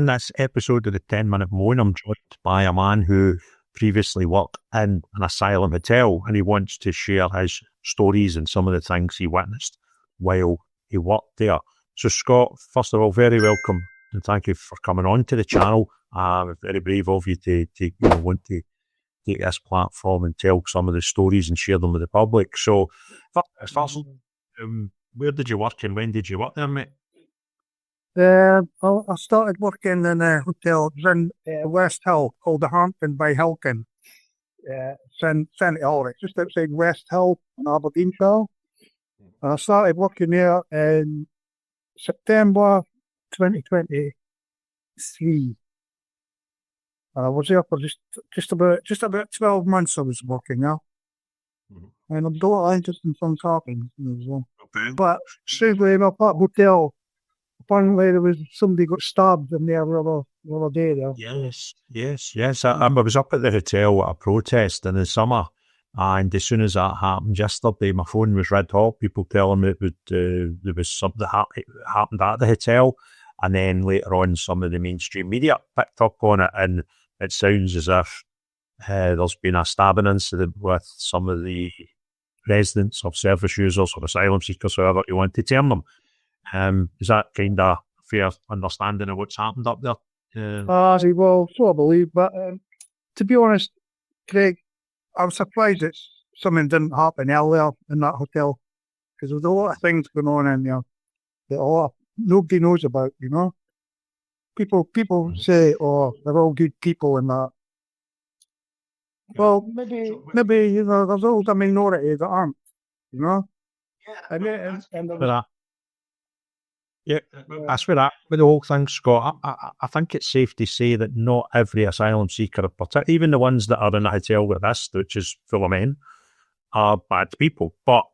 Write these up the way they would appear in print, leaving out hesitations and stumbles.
on this episode of the 10-Minute Moan, I'm joined by a man who previously worked in an asylum hotel, and he wants to share his stories and some of the things he witnessed while he worked there. So, Scott, first of all, very welcome, and thank you for coming on to the channel. Very brave of you to want to take this platform and tell some of the stories and share them with the public. So, first, where did you work and when did you work there, mate? I started working in a hotel in West Hill called the Hampton by Hilton. St Ulrich, just outside West Hill in Aberdeenshire. And I started working there in September 2023. And I was there for just about 12 months. I was working there. Mm-hmm. And I'm not interested in some talking as well. Okay. But strangely enough, that hotel, apparently there was somebody got stabbed in there the other day there. Yes. I was up at the hotel at a protest in the summer, and as soon as that happened yesterday, my phone was red hot. People telling me there was something that happened at the hotel, and then later on some of the mainstream media picked up on it, and it sounds as if there's been a stabbing incident with some of the residents of service users or asylum seekers, however you want to term them. Is that kind of fair understanding of what's happened up there? Well, so I believe, but to be honest, Craig, I was surprised that something didn't happen earlier in that hotel, because there was a lot of things going on in there that nobody knows about, you know. People say, oh, they're all good people and that. Well, maybe you know, there's always a minority that aren't, you know. Yeah, that's where with the whole thing, Scott. I think it's safe to say that not every asylum seeker, even the ones that are in a hotel with this, which is full of men, are bad people. But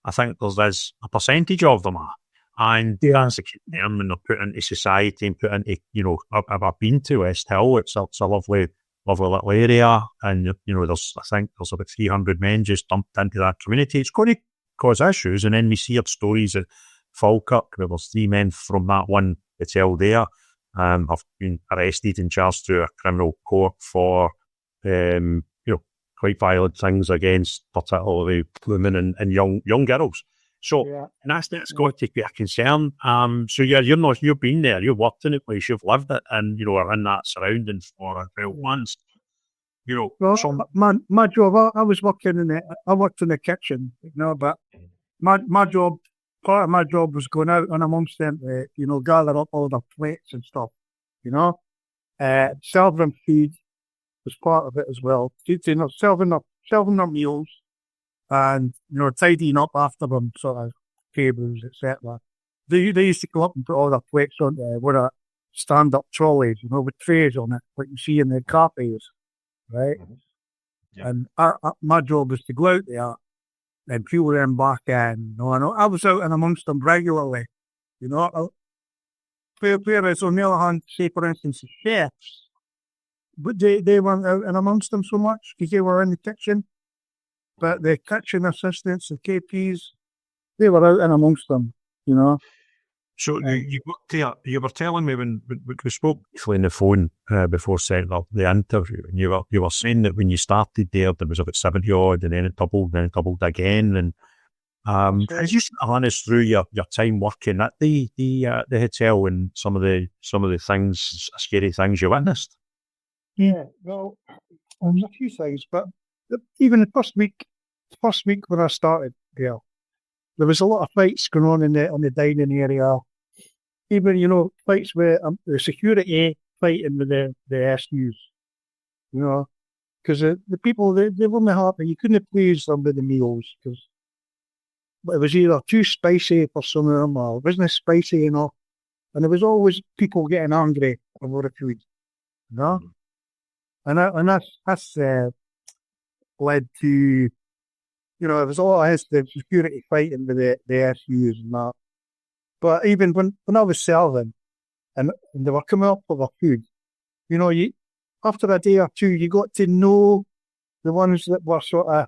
I think there's a percentage of them are. And that's the term when they're put into society and put into, you know, I've been to West Hill. It's a lovely little area. And, you know, I think there's about 300 men just dumped into that community. It's going to cause issues. And then we see other stories at Falkirk, where there's 3 men from that one hotel there have been arrested and charged through a criminal court for, you know, quite violent things against particularly women and young girls. So, and that's got to be a concern. So you've been there, you've worked in the place, you've lived it, and you know are in that surrounding for 12 months. You know, well, my job, I was working I worked in the kitchen, you know, but my job, part of my job was going out and amongst them, you know, gather up all the plates and stuff, you know, serving food was part of it as well. You know, serving their meals. And, you know, tidying up after them, sort of tables, etc. They used to come up and put all their plates on there with a stand-up trolleys, you know, with trays on it, like you see in the cafes, right? Mm-hmm. Yeah. And my job was to go out there and peel them back in. You know, I was out and amongst them regularly, you know. Whereas on the other hand, say for instance, the chefs, but they weren't out and amongst them so much because they were in the kitchen. But the kitchen assistants, the KPs, they were out and amongst them, you know. So you were telling me when we spoke briefly on the phone before setting up the interview, and you were saying that when you started there was about 70 odd, and then it doubled again. And as you run us through your time working at the hotel and some of the things, scary things you witnessed. Yeah, well, there's a few things, but even the first week when I started there was a lot of fights going on in the dining area. Even, you know, fights with the security fighting with the SUs, you know, because the people, they weren't happy. You couldn't please them with the meals because it was either too spicy for some of them or it wasn't spicy enough. And there was always people getting angry over the food, you know. And that's led to, you know, there was a lot of the security fighting with the SUs and that. But even when I was serving and they were coming up with their food, you know, after a day or two, you got to know the ones that were sort of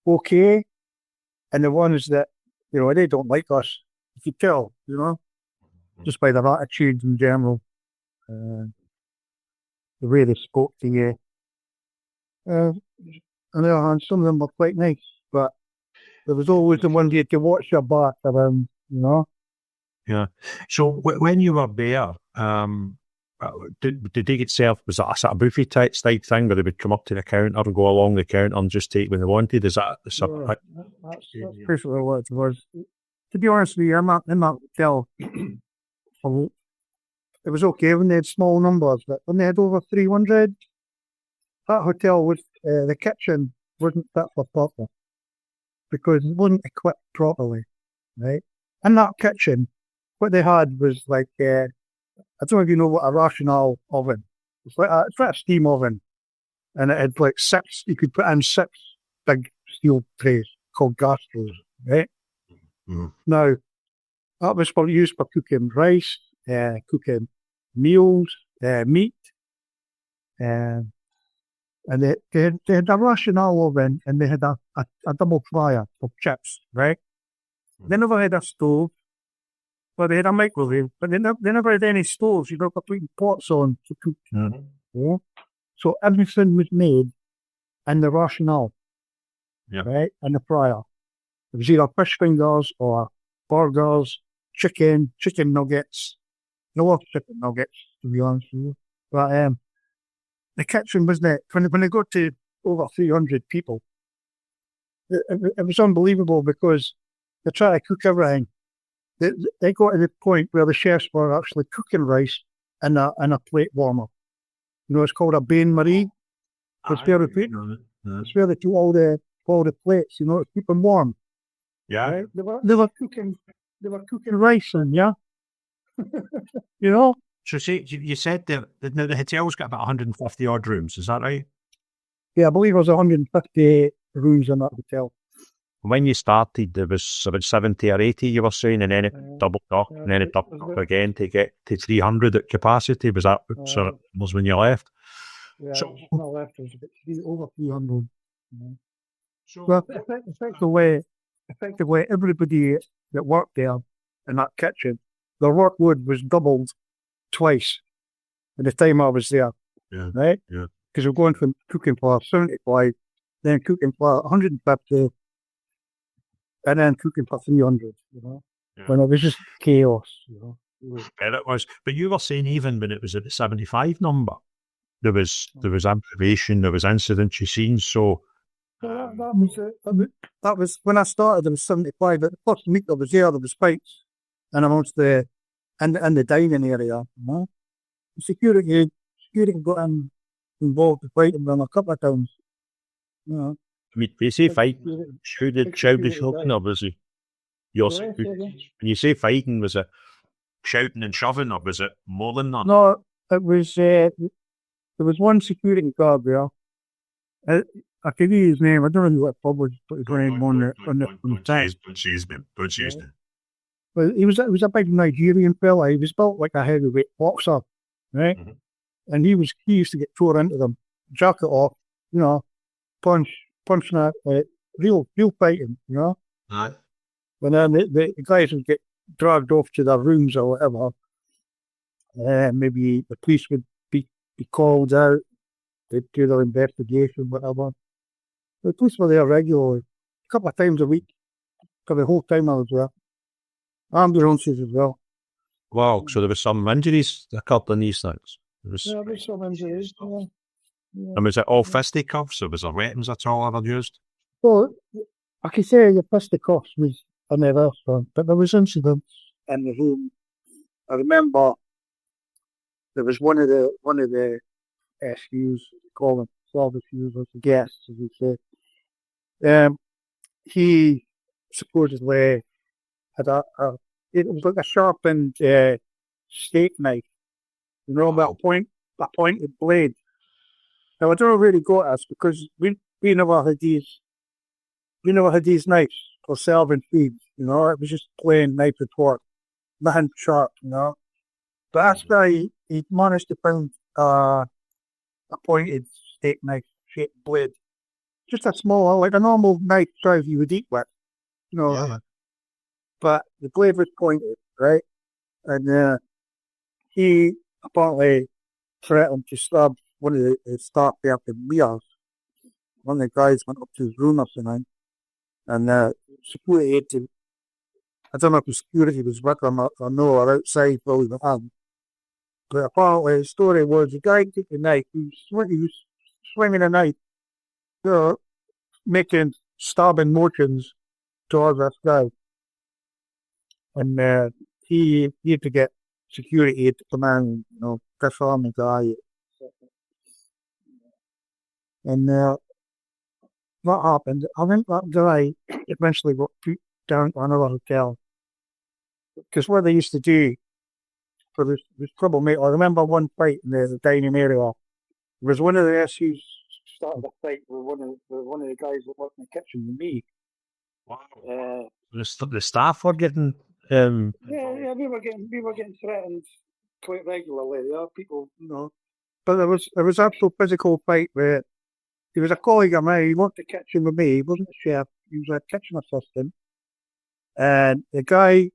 okay and the ones that, you know, they don't like us. You could tell, you know, just by their attitudes in general. the way they spoke to you. On the other hand, some of them were quite nice, but there was always the ones you had to watch your back around, Yeah. So when you were there, did they get served? Was that a sort of buffet type thing where they would come up to the counter or go along the counter and just take when they wanted? Is that the sort of That's basically what it was. To be honest with you, in that hotel, it was okay when they had small numbers, but when they had over 300, that hotel was, the kitchen wasn't fit for purpose because it wasn't equipped properly, right? In that kitchen, what they had was like, I don't know if you know what a rational oven. It's like a steam oven, and it had like you could put in 6 big steel trays called gas trays, right? Mm-hmm. Now, that was used for cooking rice, cooking meals, meat, and they had a rational oven, and they had a double fryer for chips, right? They never had a stove, but they had a microwave, but they never had any stoves, for putting pots on to cook. Mm-hmm. Yeah? So everything was made in the rational, right, in the fryer. It was either fish fingers or burgers, chicken nuggets. No chicken nuggets, to be honest with you. But the kitchen wasn't it when they got to over 300 people. It was unbelievable because they tried to cook everything. They got to the point where the chefs were actually cooking rice in a plate warmer. It's called a bain marie. It's where they do all the plates, to keep them warm. Yeah, right? They were cooking rice in, yeah. So see, you said the hotel's got about 150 odd rooms. Is that right? Yeah, I believe there was 150 rooms in that hotel. When you started, there was about 70 or 80, you were saying, and then it doubled up, and then it doubled up again to get to 300 at capacity. Was that was when you left? Yeah, so, when I left, it was about over 300. So, well, effectively, everybody that worked there in that kitchen, their workload was doubled twice in the time I was there. Yeah. Right? Yeah. Because we're going from cooking for 75, then cooking for 150, and then cooking for 300, Yeah. When it was just chaos, And it was. But you were saying even when it was at the 75 number, there was aggravation, there was incidents you've seen, so... That was when I started, it was 75. But the first week I was there was fights and amongst in the dining area, Security got involved in fighting them a couple of times, I mean, when you say fighting, shouted shouting, or was it when you say fighting, was it shouting and shoving, or was it more than that? No, it was, there was one security guard there. I can give you his name. I don't know what pub was, but his name on the text. Don't choose me. Well, he was a big Nigerian fella. He was built like a heavyweight boxer, right? Mm-hmm. And he used to get tore into them, jacket off, punching at real fighting, Aye. But then the guys would get dragged off to their rooms or whatever. Maybe the police would be called out. They'd do their investigation, whatever. The police were there regularly, a couple of times a week, for the whole time I was there. Ambulances as well. Wow, so there was some injuries that occurred in these things? There was some injuries, yeah. And was it all fisticuffs, or was there weapons at all ever used? Well, I can say your fisticuffs was in the restaurant, but there was incidents in the room. I remember there was one of the SUs, call them service users, guests, as we say. He supposedly had it was like a sharpened steak knife, that pointed blade. Now I don't really got us because we never had these knives for serving feed. It was just plain knife and fork, nothing sharp. But that's why he managed to find a pointed steak knife shaped blade, just a small, like a normal knife size you would eat with. Yeah. But the blade was pointed, right? And he apparently threatened to stab one of the staff there for years. One of the guys went up to his room or something, and security had to, I don't know if the security was with him or no, or outside while he was on. But apparently the story was the guy took the knife, he was swinging a knife, making stabbing motions towards this guy. And he had to get security to come in, disarm the guy. And what happened? I think that guy eventually got put down to another hotel. Because what they used to do for this troublemaker, I remember one fight in the dining area. There was one of the SUs started a fight with one of the guys that worked in the kitchen with me. Wow. The staff were getting yeah, we were getting threatened quite regularly. People, But there was actual physical fight where he was a colleague of mine. He worked in the kitchen with me. He wasn't a chef. He was a kitchen assistant. And the guy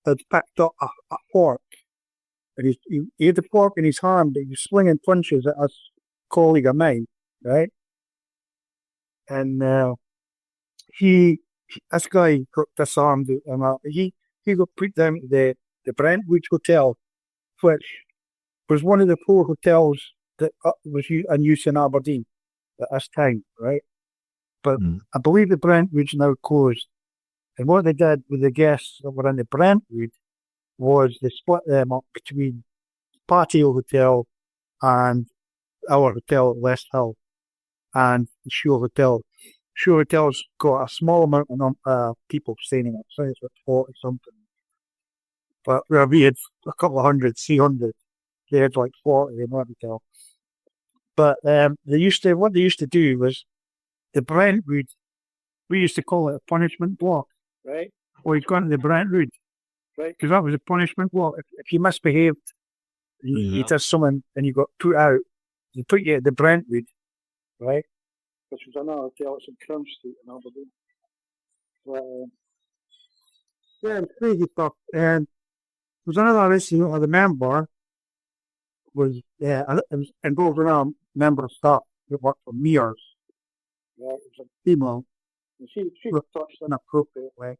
had picked up a fork. And he had the fork in his hand, but he was slinging punches at this colleague of mine, right? And this guy got disarmed, and he got put down to the Brentwood Hotel, which was one of the 4 hotels that was in use in Aberdeen at this time, right? But I believe the Brentwood's now closed. And what they did with the guests that were in the Brentwood was they split them up between Patio Hotel and our hotel at West Hill and the Shore Hotel. Shore Hotel's got a small amount of people staying in it. So it's like 40 something. But where we had a couple of 300, they had like 40 in one hotel. But what they used to do was the Brentwood, we used to call it a punishment block, right? Or you'd gone to the Brentwood, right? Because that was a punishment block. If you misbehaved, you did something and you got put out, they put you at the Brentwood, right? Which was another hotel, it's in Crown Street in Aberdeen. But, yeah, it was crazy stuff. And there was another issue I remember it was involved in a member of staff that worked for Mears. Yeah, it was a female. And she was touched inappropriately.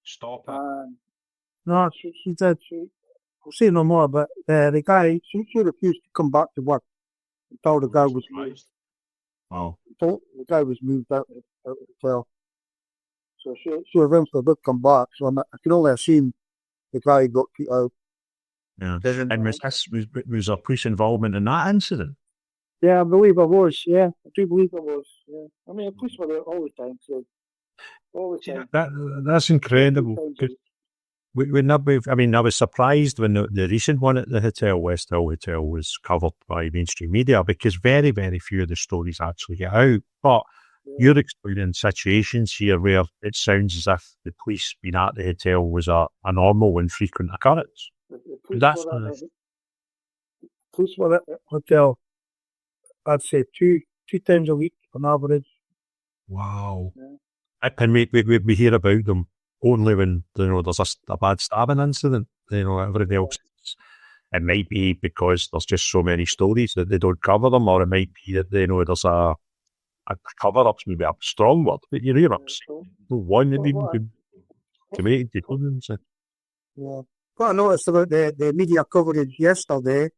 Stop it. No, she did. I'll say no more, but the guy, she refused to come back to work until the guy was moved. Wow. The guy was moved out of the hotel. So she eventually did come back. So I can only assume the guy got put out. Yeah. And was there police involvement in that incident? Yeah, I believe I was. Yeah, I do believe I was. Yeah. I mean, the police were there all the time. So all the time. That's incredible. I was surprised when the recent one at the hotel, West Hill Hotel, was covered by mainstream media because very, very few of the stories actually get out. But you're explaining situations here where it sounds as if the police being at the hotel was a normal and frequent occurrence. The police were at the hotel, I'd say two times a week on average. Wow. Yeah. And we hear about them only when there's a bad stabbing incident. Everything else. It might be because there's just so many stories that they don't cover them, or it might be that there's a cover-up's maybe a strong word, but you hear one that even been committed to children. Yeah. What I noticed about the media coverage yesterday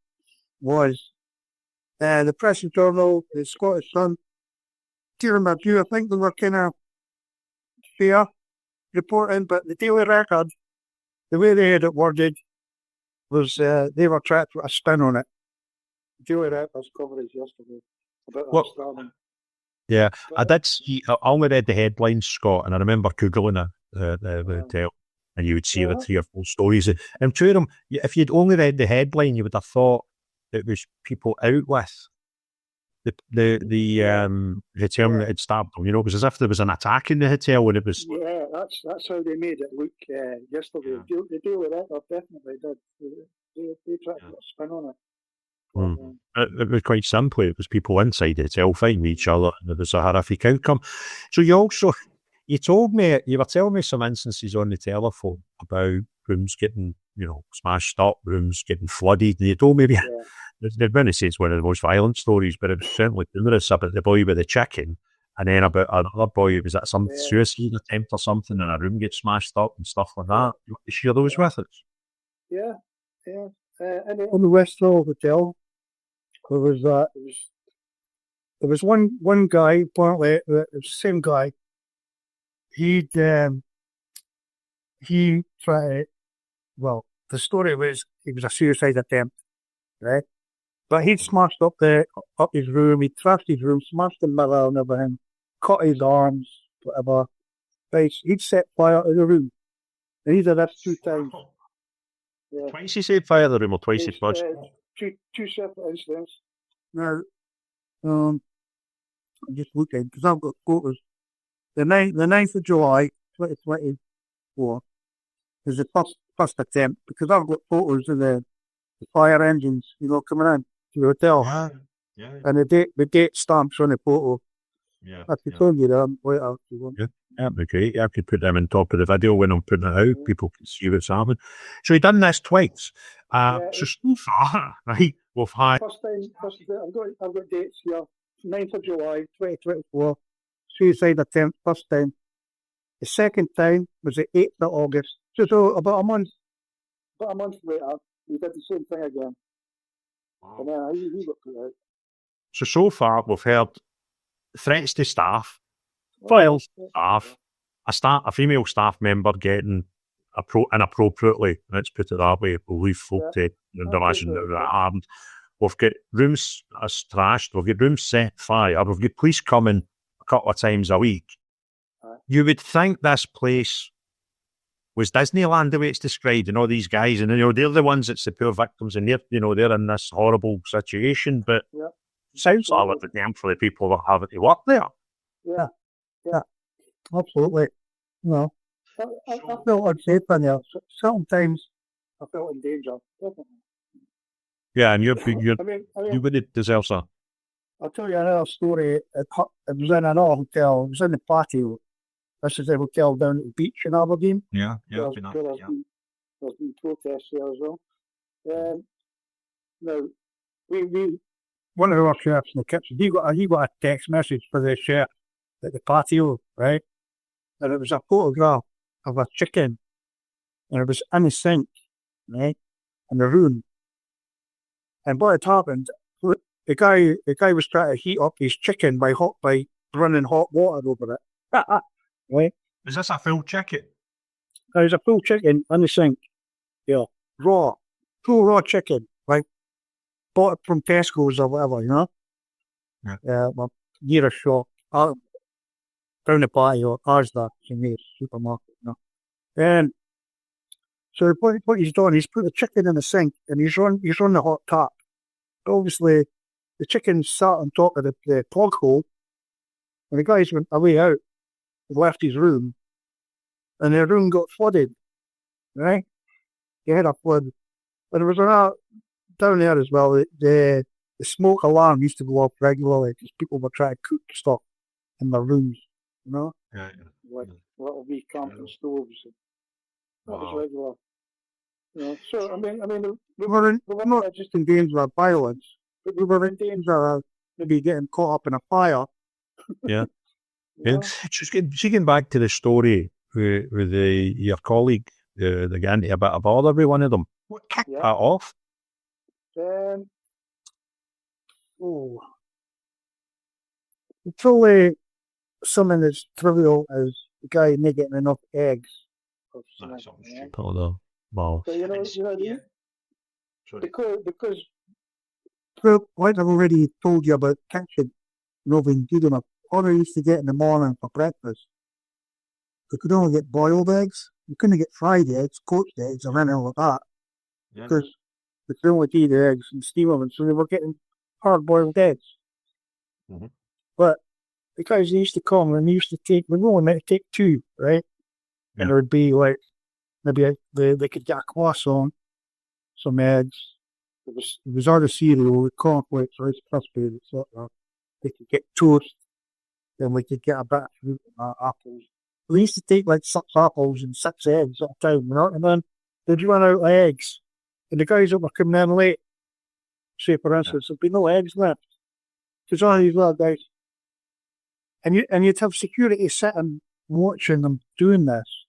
was the Press and Journal, the Scottish Sun, Tyrone Review, I think they were kind of fair reporting, but the Daily Record, the way they had it worded was they were trying to put a spin on it. The Daily Record's coverage yesterday about Asylum. Yeah, I did see, I only read the headlines, Scott, and I remember Googling the hotel, and you would see the 3 or 4 stories. And two of them, if you'd only read the headline, you would have thought it was people out with the hotel that had stabbed them. It was as if there was an attack in the hotel when it was. Yeah, that's how they made it look yesterday. Yeah. The Daily Record definitely did. They tried to put a spin on it. It was quite simple. It was people inside the hotel fighting with each other, and it was a horrific outcome. So you were telling me some instances on the telephone about rooms getting smashed up, rooms getting flooded. And they told me, they're going to say it's one of the most violent stories, but it was certainly numerous about the boy with the chicken, and then about another boy who was at some suicide attempt or something, and a room gets smashed up and stuff like that. You want to share those with us? Yeah. And on the Westall Hotel, there was one guy, apparently, it was the same guy. He tried, well, the story was it was a suicide attempt, right? But he'd smashed up his room, he trashed his room, smashed the mirror and everything, cut his arms, whatever. Right, he'd set fire to the room. And he did that 2 times. Yeah. Twice he set fire to the room, or twice he flushed? Two separate incidents. Now, I'm just looking, because I've got photos. The 9th of July, 2024, is the first attempt, because I've got photos of the fire engines, coming in to the hotel. Yeah. And the date stamps on the photo. Yeah. I can show you them later if you want. Yeah. That'd be great. I could put them on top of the video when I'm putting it out. People can see what's happening. So he done this twice. So far, right, we've had... First time, I've got dates here. 9th of July, 2024. Suicide attempt, first time. The second time was the 8th of August. So about a month later, he did the same thing again. Wow. And then he got put out. So far, we've heard threats to staff, files staff, a female staff member getting inappropriately, let's put it that way, we'll leave folk to imagine that happened. We've got rooms trashed, we've got rooms set fire, we've got police coming a couple of times a week. You would think this place was Disneyland the way it's described, and all these guys, and they're the ones that's the poor victims, and they're in this horrible situation, but it sounds like a little damn for the people that have to work there. Yeah, absolutely. I felt unsafe in there. Sometimes I felt in danger. Definitely. Yeah, and you would it deserve that. I'll tell you another story. It was in another hotel. It was in the patio. This is a hotel down at the beach in Aberdeen. Yeah. There's been protests there as well. Now, we one of our chefs in the kitchen, he got a text message for the chef at the patio, right? And it was a photograph of a chicken, and it was in the sink, right, in the room. And what had happened, the guy was trying to heat up his chicken by running hot water over it. Right? Is this a full chicken? There's a full chicken in the sink. Yeah, full raw chicken, right? Bought it from Tesco's or whatever, well, near a shop, down the patio, Asda, in the supermarket, And so what he's done, he's put the chicken in the sink and he's run the hot tap. Obviously, the chicken sat on top of the plug hole, and the guys went away out, left his room, and the room got flooded, right? He had a flood. And there was another down there as well. The smoke alarm used to go off regularly because people were trying to cook stuff in their rooms, like little wee camping stoves. That was regular. So I mean, we were not just in danger of violence, but we were in danger of maybe getting caught up in a fire. Yeah. Just getting back to the story with your colleague, the guy into a bit of bother with one of them. What kicked that off? Probably something as trivial as the guy not getting enough eggs. Wow. So, because well, like I've already told you about kitchen not being good enough. All I used to get in the morning for breakfast, we could only get boiled eggs. You couldn't get fried eggs, cooked eggs, or anything like that. Because we could only eat the eggs and steam them, and so they were getting hard-boiled eggs. Mm-hmm. But because they used to come and they used to take, we only meant to take 2, right? And there would be like, maybe they could get a croissant, some eggs. It was other cereal with cornflakes, Rice Krispies, etc. They could get toast. Then we could get a bit of fruit and apples. We used to take like 6 apples and 6 eggs at a time, you know what I mean? they'd run out of eggs, and the guys that were coming in late, say for instance, there'd be no eggs left. There's all these little guys, and you'd have security sitting watching them doing this,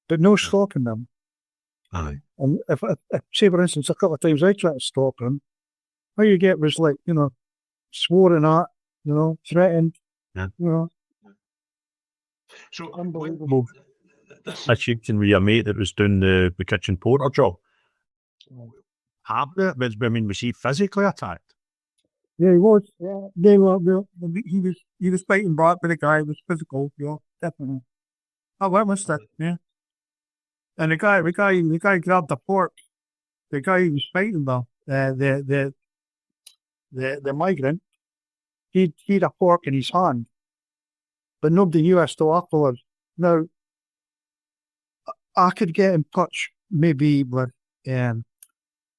but no stopping them. Aye. And if say for instance, a couple of times I tried to stop them, all you get was like, sworn at, threatened, So unbelievable. That's you can with your mate that was doing the kitchen porter job. I mean, was he physically attacked? Yeah, he was. Yeah, they were. He was fighting back with the guy. It was physical. Yeah, definitely. I witnessed that. Yeah. And the guy grabbed the fork. The guy he was fighting the migrant, he had a fork in his hand, but nobody knew us till afterwards. Now, I could get in touch maybe with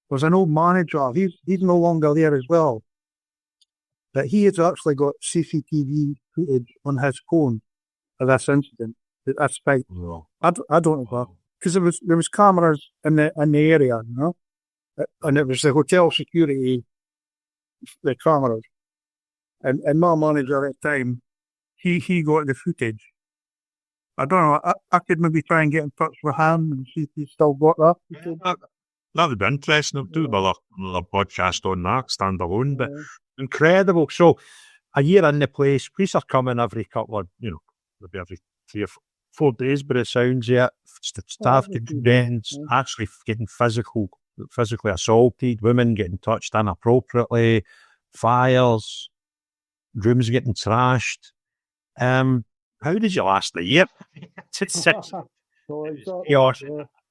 was an old manager. He's no longer there as well, but he has actually got CCTV footage on his phone of this incident. That's fight. Wow. I don't know, because there was cameras in the area, and it was the hotel security, the cameras, and my manager at the time, he got the footage. I don't know. I could maybe try and get in touch with him and see if he's still got that. Yeah, that would be interesting. I'll do another podcast on that, standalone, but incredible. So, a year in the place, police are coming every couple of, maybe every 3 or 4 days, but it sounds, staff getting rents, actually getting physically assaulted, women getting touched inappropriately, fires, rooms getting trashed. How did you last the year?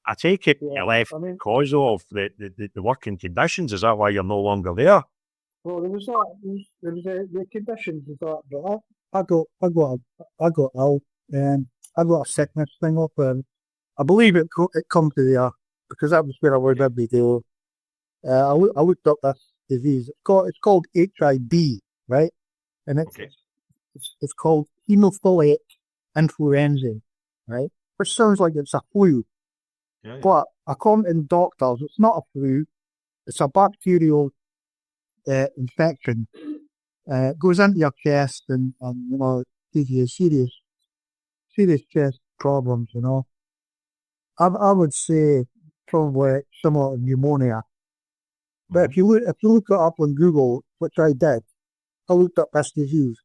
I take it you left because of the working conditions. Is that why you're no longer there? Well, there was the conditions of that, but I got ill, and I got a sickness thing up, and I believe it come to there because that was where I was every day. I looked up this disease. It's called HIV, right? And it's called hemophiliac influenza, right? Which sounds like it's a flu. Yeah. But according to doctors, it's not a flu. It's a bacterial infection. It goes into your chest and gives you serious chest problems, I would say probably similar to pneumonia. But if you look it up on Google, which I did, I looked up this disease,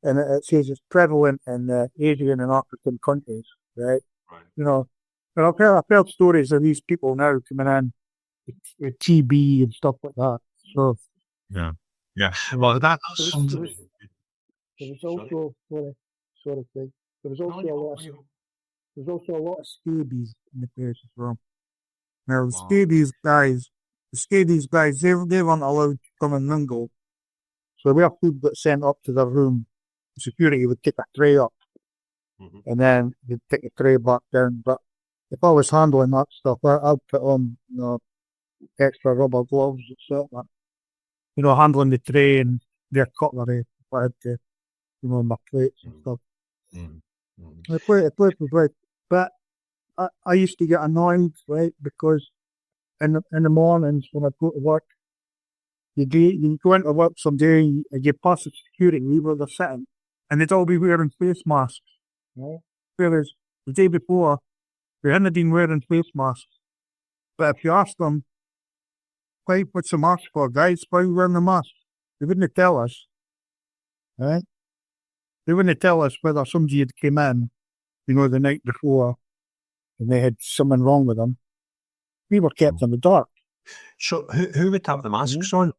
and it says it's prevalent in Asian and African countries, right? And I've heard stories of these people now coming in with TB and stuff like that. So yeah. Well, that's there was also there was also a lot of scabies in the place as well. Now the scabies guys, they weren't allowed to come and mingle. So where food got sent up to their room, the security would take a tray up, and then they'd take the tray back down. But if I was handling that stuff, I'd put on extra rubber gloves and stuff, handling the tray and their cutlery, I had to, my plates and stuff. The place was right, but I used to get annoyed, right, because in the mornings when I'd go to work, you go into work someday and you pass the security where they're sitting, and they'd all be wearing face masks, right? Whereas the day before, they hadn't been wearing face masks. But if you ask them, what's the mask for, guys? Why are you wearing the mask? They wouldn't tell us, right? They wouldn't tell us whether somebody had came in, the night before, and they had something wrong with them. We were kept in the dark. So who would have the masks on?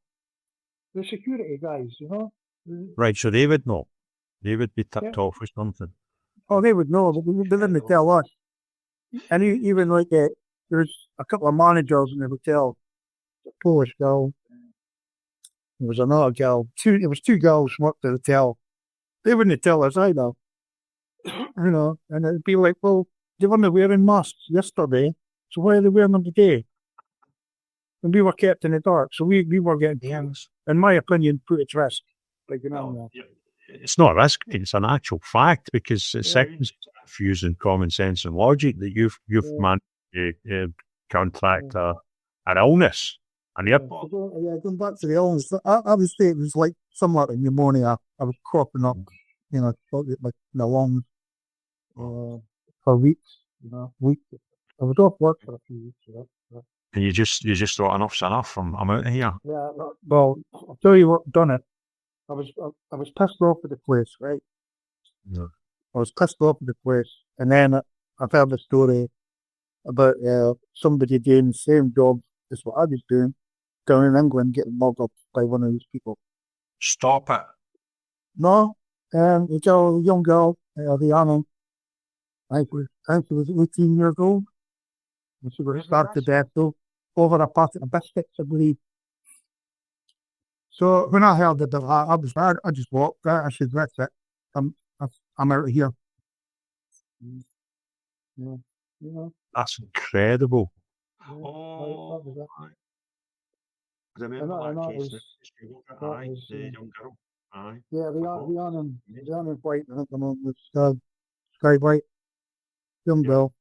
The security guys, Right, so they would know. They would be tipped off with something. Oh, they would know, but they didn't tell us. And even like there's a couple of managers in the hotel, a Polish girl, there was another girl, there was 2 girls who worked at the hotel. They wouldn't tell us either. And it'd be like, well, they weren't wearing masks yesterday, so why are they wearing them today? And we were kept in the dark, so we were getting, in my opinion, put at risk. It's not a risk, it's an actual fact, because it sounds confusing common sense and logic that you've managed to contract an illness. And going back to the illness, I would say it was like somewhat like pneumonia. I was coughing up, like my lungs for weeks, weeks. I was off work for a few weeks. And you just thought enough's enough. I'm out of here. Yeah. Well, I'll tell you what done it. I was pissed off with the place, right? Yeah. I was pissed off with the place, and then I've heard a story about somebody doing the same job as what I was doing down in England, getting mugged up by one of these people. Stop it. No, it's a young girl, Rihanna. I think she was 18 years old. And she was stabbed to death, though, over a packet of biscuits, I believe. So when I heard that, I just walked out. I said, "That's it. I'm out of here." Yeah. That's incredible. Yeah, I remember that case. The young girl. Aye. Yeah, Rhiannon White, I think the name was Sky White, young girl,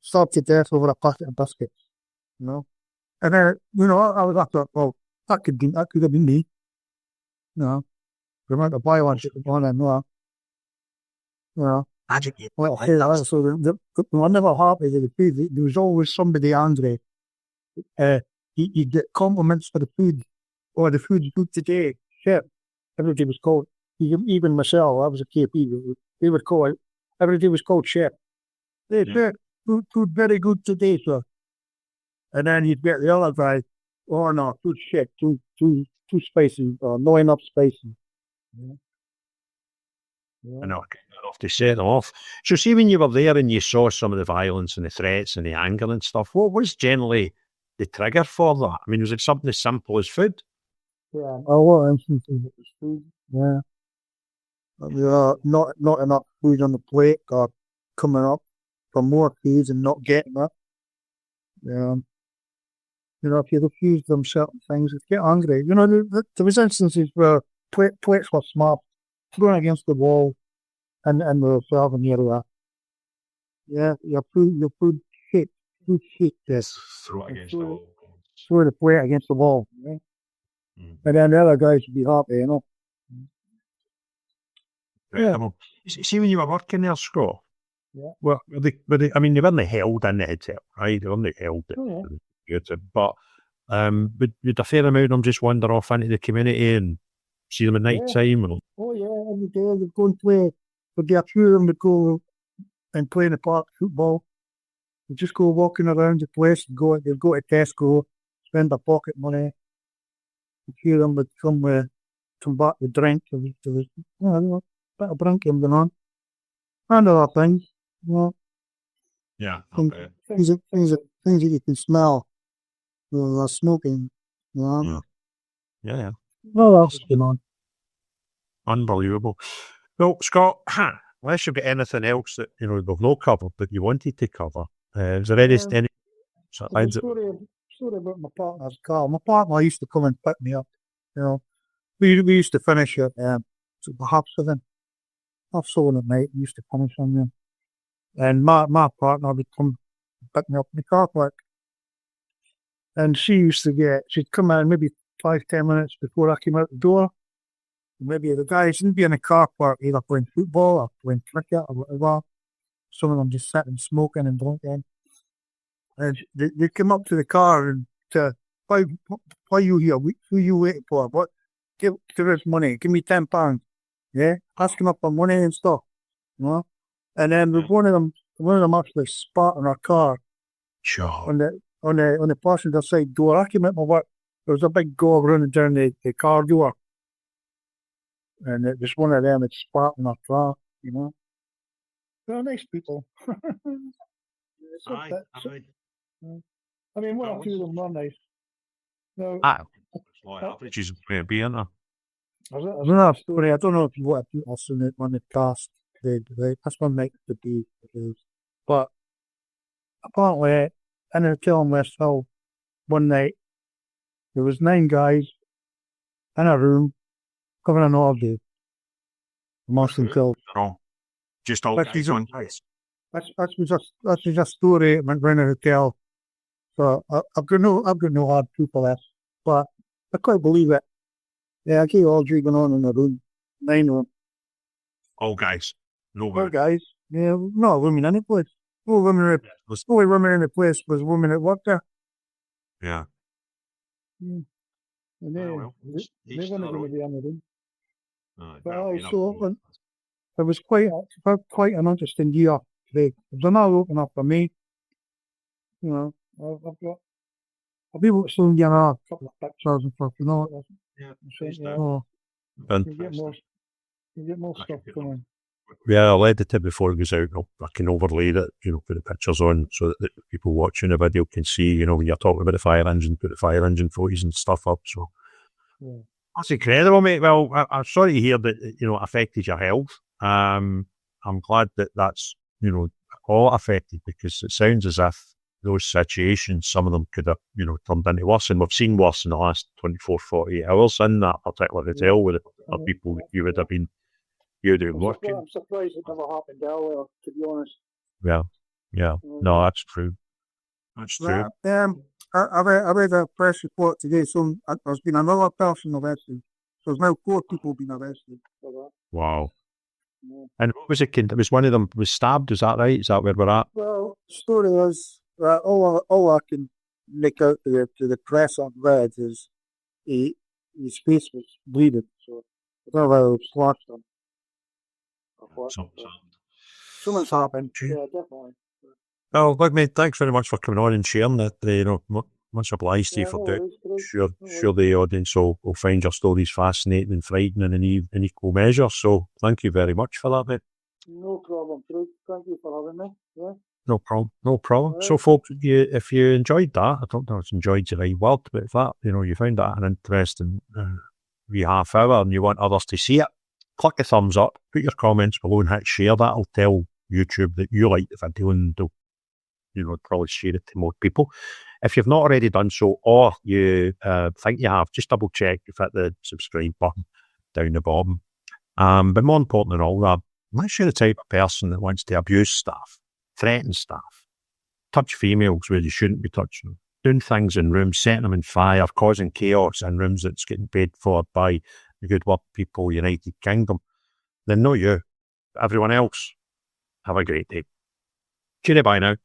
stabbed to death over a packet of biscuits. And then I thought, well, that could have been me. The amount of violence that was going on there. Well, so the never happy with the food. There was always somebody angry. You get compliments for the food, or the food's good today. Chef, everybody was called. Even myself, I was a KP. They would call it. Everybody was called chef. They said food very good today, sir. And then you'd get the other guy. Oh no, too shit, too spicy, or not enough spicy. I know, enough to set them off. So see, when you were there and you saw some of the violence and the threats and the anger and stuff, what was generally the trigger for that? I mean, was it something as simple as food? Yeah, a lot of instances it was food. Yeah. Not enough food on the plate, or coming up for more food and not getting it. If you refuse them certain things, they get angry. There was instances where plates were smacked, thrown against the wall, and the serving area. Yeah, your food shit. This. Throw it against the wall. Throw the plate against the wall. Right? And then the other guys would be happy, Yeah. See, when you were working there, Scott, well, they weren't held in the hotel, right? They weren't held but would a fair amount of them just wander off into the community and see them at night time? Oh yeah, every day they'd go and play. But a few of them would go and play in the park football. They'd just go walking around the place. They'd go to Tesco, spend their pocket money. A few of them would come back with drink. There was a bit of drinking going on. And other things. Yeah. Things that you can smell. They're smoking. Yeah. Well, else going on? Unbelievable. Well, Scott, unless you've got anything else that we've not covered that you wanted to cover, is there any story about my partner's car? My partner used to come and pick me up. We used to finish at half 7 at night. We used to finish on them, and my partner would come pick me up in the car park. And she'd come in maybe 5-10 minutes before I came out the door. Maybe the guys wouldn't be in the car park either playing football or playing cricket or whatever. Some of them just sitting smoking and drinking. And they'd come up to the car and why are you here? Who are you waiting for? What? Give us money. Give me £10. Yeah, asking up for money and stuff. And then one of them actually spat in our car. Sure. On the passenger side door. I came out my work. There was a big gob running down the car door. And it was one of them that spat in our car, They're nice people. Aye. I mean, one or two of them were nice. Averages being there. There's another story. I don't know if you want to put us on the cast. This one might be. But apparently, in a hotel in West Hill, one night, there was 9 guys in a room having an orgy amongst themselves. Just all guys on place. That's just a story that went round the hotel So I've got no hard proof of this, but I quite believe it. Yeah, I keep orgy going on in the room. 9 of them. All guys. No Well, women. guys, yeah, not a woman in the place. Only women in the place was a woman that worked there. Yeah. And they, Well, they weren't going to be in the room. But well, also, it was quite an interesting year today. They're not open up for me. You know, I'll be able to soon get a couple of pictures and stuff. You know, you get more stuff coming. Yeah, I'll edit it before it goes out. I can overlay it, put the pictures on so that the people watching the video can see, when you're talking about the fire engine, put the fire engine photos and stuff up. So that's incredible, mate. Well, I'm sorry to hear that, it affected your health. I'm glad that that's, all affected, because it sounds as if those situations, some of them could have, turned into worse. And we've seen worse in the last 24, 48 hours in that particular hotel with the people that you would have been. I'm surprised it never happened earlier, to be honest. Yeah. No, that's true. That's true. I read a press report today. So there's been another person arrested. So there's now 4 people been arrested for that. Wow. Yeah. And what was it? It was one of them was stabbed. Is that right? Is that where we're at? Well, the story is that all I can make out to the press I've read is his face was bleeding. So I don't know whether it was slashed him. Something's happened. Yeah, definitely. Oh, look, mate, thanks very much for coming on and sharing that. Much obliged to you for doing. Sure, the audience will find your stories fascinating and frightening in equal measure. So, thank you very much for that, mate. No problem. Thank you for having me. Yeah. No problem. Right. So, folks, if you enjoyed that, I don't know if it's enjoyed the right word, but if that, you found that an interesting wee half hour and you want others to see it, click a thumbs up, put your comments below and hit share. That'll tell YouTube that you like the video and they'll probably share it to more people. If you've not already done so, or you think you have, just double check you've hit the subscribe button down the bottom. But more important than all that, unless you're the type of person that wants to abuse staff, threaten staff, touch females where you shouldn't be touching them, doing things in rooms, setting them on fire, causing chaos in rooms that's getting paid for by the good work people, United Kingdom, then not you. Everyone else, have a great day. Cheerio, bye now.